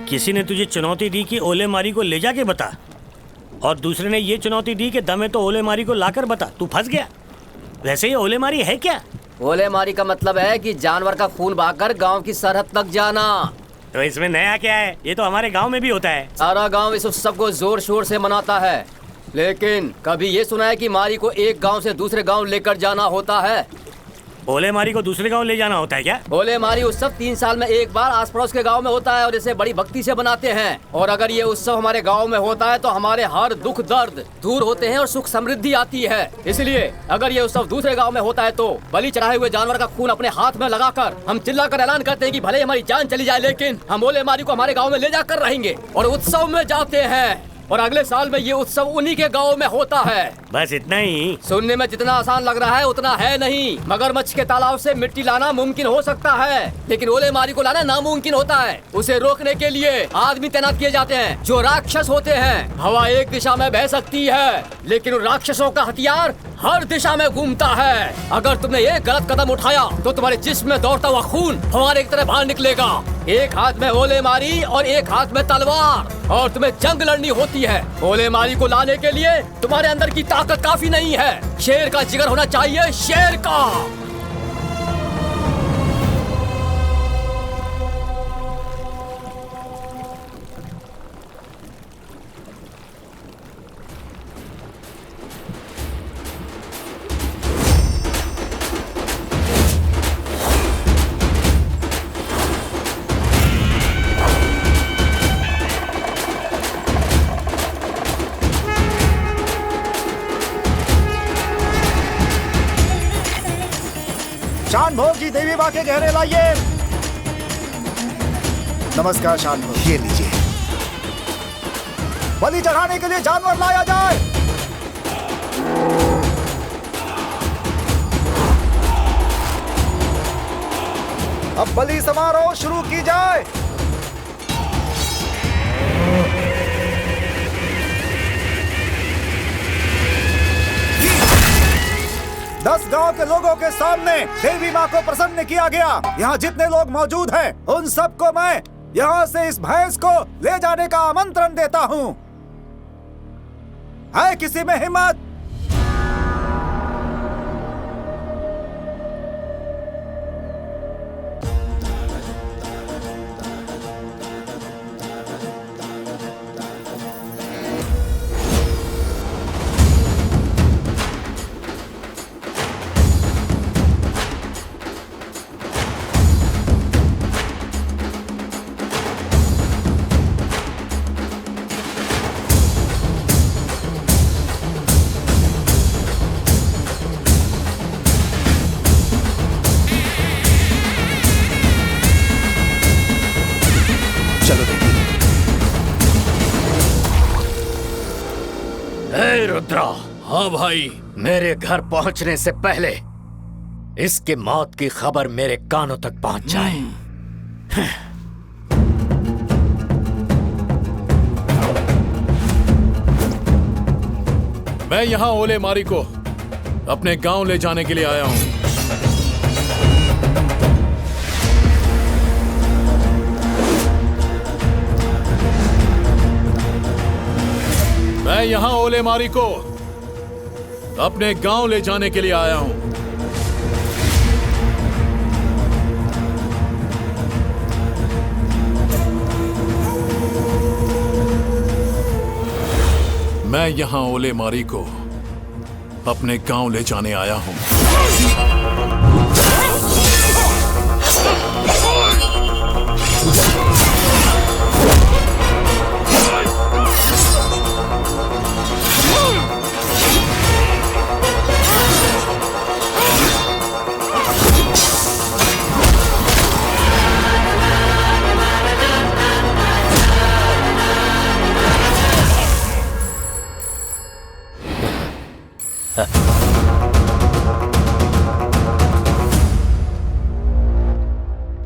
किसी ने तुझे चुनौती दी कि ओले मारी को ले जाके बता, और दूसरे ने ये चुनौती दी कि दमे तो ओले मारी को लाकर बता। तू फंस गया। वैसे ये ओले मारी है क्या? ओले मारी का मतलब है कि जानवर का खून बहाकर गांव की सरहद तक जाना। तो इसमें नया क्या है? ये तो हमारे गांव में भी होता है। सारा गांव इस उत्सव को जोर शोर से मनाता है, लेकिन कभी ये सुना है कि मारी को एक गांव से दूसरे गांव लेकर जाना होता है? ओले मारी को दूसरे गांव ले जाना होता है क्या? ओले मारी उत्सव 3 साल में एक बार आस पड़ोस के गांव में होता है और इसे बड़ी भक्ति से बनाते हैं। और अगर ये उत्सव हमारे गांव में होता है तो हमारे हर दुख दर्द दूर होते हैं और सुख समृद्धि आती है। इसलिए अगर ये उत्सव दूसरे गांव में होता है तो बलि चढ़ाए हुए जानवर का खून अपने हाथ में लगाकर हम चिल्लाकर ऐलान करते हैं कि भले हमारी जान चली जाए, लेकिन हम ओले मारी को हमारे गाँव में ले जाकर रहेंगे और उत्सव में जाते हैं। और अगले साल में ये उत्सव उन्हीं के गांव में होता है। बस इतना ही? सुनने में जितना आसान लग रहा है उतना है नहीं। मगरमच्छ के तालाब से मिट्टी लाना मुमकिन हो सकता है, लेकिन ओले मारी को लाना नामुमकिन होता है। उसे रोकने के लिए आदमी तैनात किए जाते हैं जो राक्षस होते हैं। हवा एक दिशा में बह सकती है, लेकिन उन राक्षसों का हथियार हर दिशा में घूमता है। अगर तुमने ये गलत कदम उठाया तो तुम्हारे जिस्म में दौड़ता हुआ खून फव्वारे की तरह बाहर निकलेगा। एक हाथ में ओले मारी और एक हाथ में तलवार, और तुम्हें जंग लड़नी होती है। ओले मारी को लाने के लिए तुम्हारे अंदर की ताकत काफी नहीं है। शेर का जिगर होना चाहिए, शेर का। शानभोग जी, देवी माँ के गहरे लाइए। नमस्कार शानभोग। ये लीजिए। बलि चढ़ाने के लिए जानवर लाया जाए। अब बलि समारोह शुरू की जाए। दस गांव के लोगों के सामने देवी माँ को प्रसन्न किया गया। यहाँ जितने लोग मौजूद हैं उन सबको मैं यहाँ से इस भैंस को ले जाने का आमंत्रण देता हूँ। है किसी में हिम्मत? रुद्रा। हाँ भाई। मेरे घर पहुंचने से पहले इसकी मौत की खबर मेरे कानों तक पहुंच जाए। मैं यहाँ ओले मारी को अपने गांव ले जाने के लिए आया हूँ। मैं यहाँ ओले मारी को अपने गांव ले जाने के लिए आया हूं। मैं यहाँ ओले मारी को अपने गांव ले जाने आया हूं।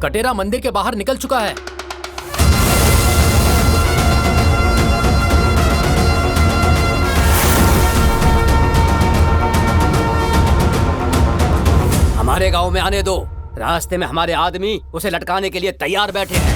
कटेरा मंदिर के बाहर निकल चुका है। हमारे गांव में आने दो। रास्ते में हमारे आदमी उसे लटकाने के लिए तैयार बैठे हैं।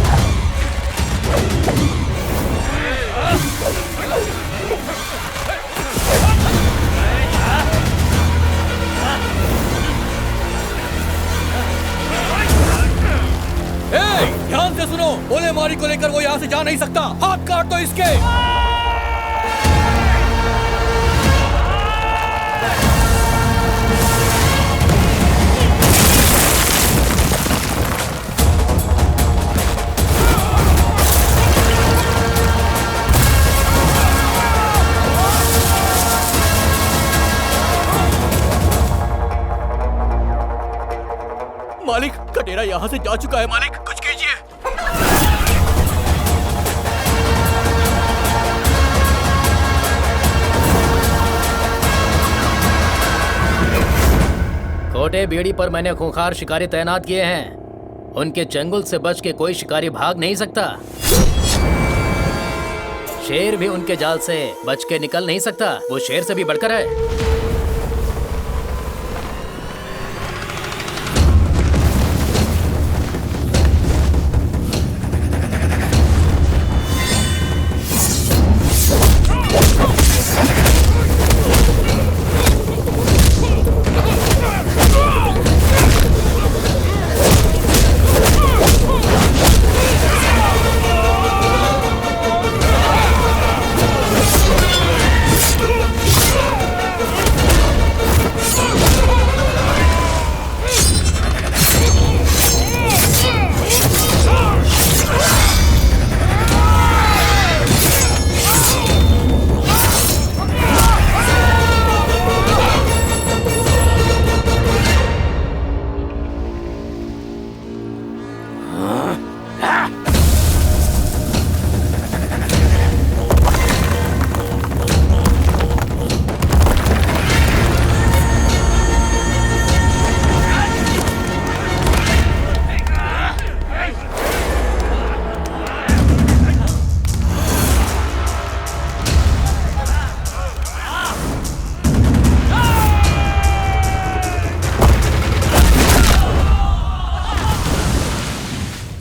ध्यान से सुनो, ओले मारी को लेकर वो यहाँ से जा नहीं सकता। हाथ काट दो इसके। मालिक, कटेरा यहाँ से जा चुका है। मालिक, कुछ कीजिए। छोटे बेड़ी पर मैंने खूंखार शिकारी तैनात किए हैं। उनके चंगुल से बच के कोई शिकारी भाग नहीं सकता। शेर भी उनके जाल से बच के निकल नहीं सकता। वो शेर से भी बढ़कर है।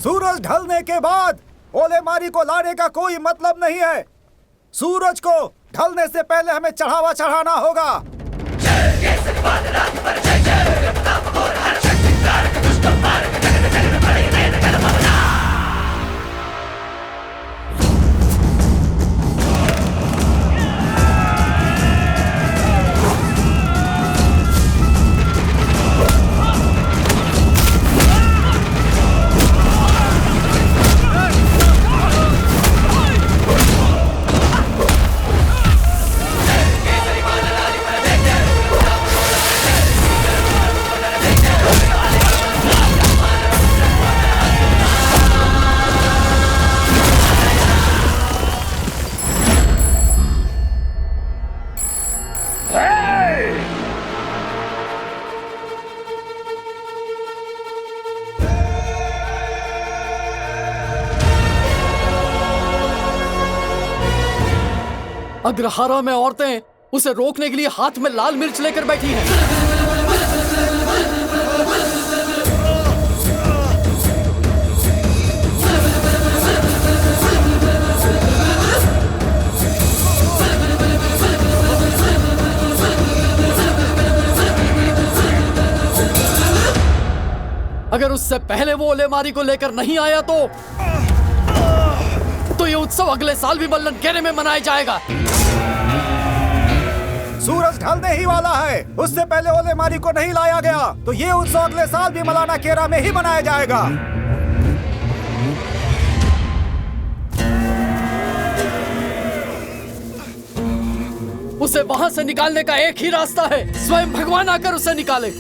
सूरज ढलने के बाद ओलेमारी को लाने का कोई मतलब नहीं है। सूरज को ढलने से पहले हमें चढ़ावा चढ़ाना होगा। अग्रहारा में औरतें उसे रोकने के लिए हाथ में लाल मिर्च लेकर बैठी हैं। अगर उससे पहले वो ओलेमारी को लेकर नहीं आया तो ये उत्सव अगले साल भी बल्लन केरे में मनाया जाएगा। सूरज ढलने ही वाला है, उससे पहले ओलेमारी को नहीं लाया गया तो ये उत्सव अगले साल भी मलाना केरा में ही मनाया जाएगा। उसे वहां से निकालने का एक ही रास्ता है, स्वयं भगवान आकर उसे निकाले।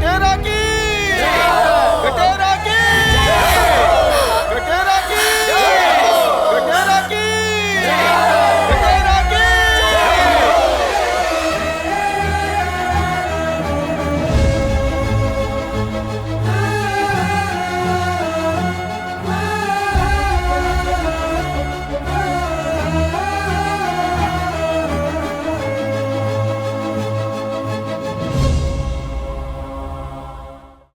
ए रॉकी